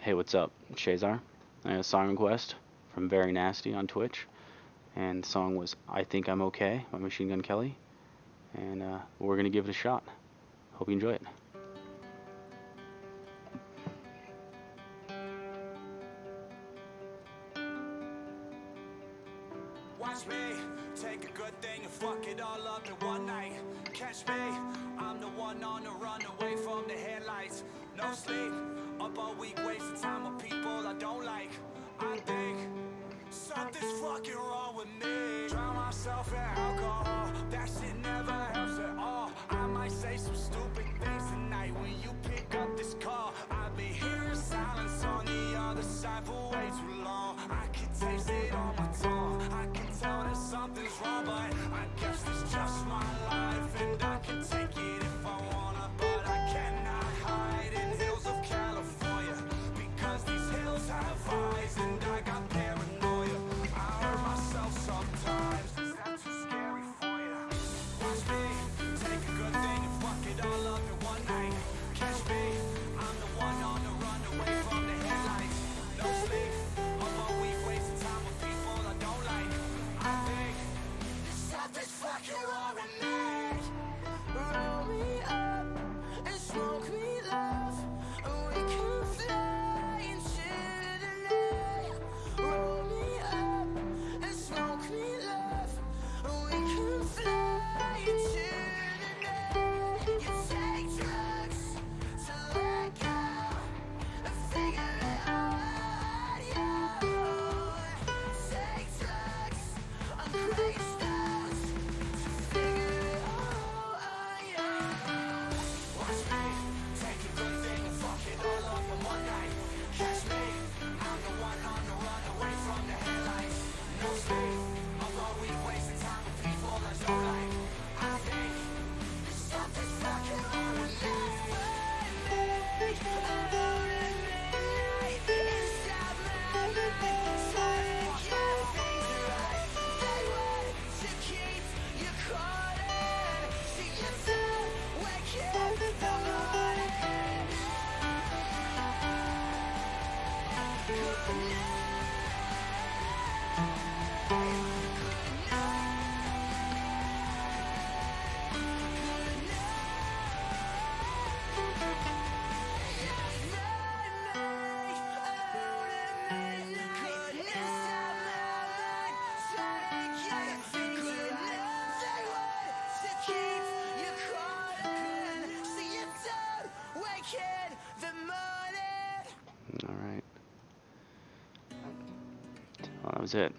Hey, what's up? Shazar. I had a song request from Very Nasty on Twitch, and the song was I Think I'm Okay by Machine Gun Kelly, and we're gonna give it a shot. Hope you enjoy it. Watch me take a good thing and fuck it all up in one night. Catch me, I'm the one on the run away from the headlights. No sleep, up all week wasting time with people I don't like. I think something's fucking wrong with me. Drown myself in alcohol, that shit never helps at all. I might say some stupid things tonight when you pick up this call. I've been hearing silence on the other side for way too long. I can taste it on my tongue, I can tell that something's wrong, but I guess it's just my life, and I can take it if I wanna, but I cannot hide in hills of California, because these hills have eyes and I got paranoia. I hurt myself sometimes, is that too scary for you? Watch me take a good thing and fuck it all up in one night. Catch me, I'm the one on the run away from the headlights. No sleep, up all week wasting time with people I don't like. I think something's fucking wrong with me. Roll me up and smoke me love, and we can fly into the night. Roll me up and smoke me love, and we can fly into the night. You take drugs to let go and figure it out. You take drugs on crazy stars to figure it all out. Watch me take a good thing and fuck it all up in one night. Catch me, I'm the one on the run away from the headlights. No sleep, up all week wasting time with people I don't like. I think something's fucking wrong with me. All right. Well, that was it.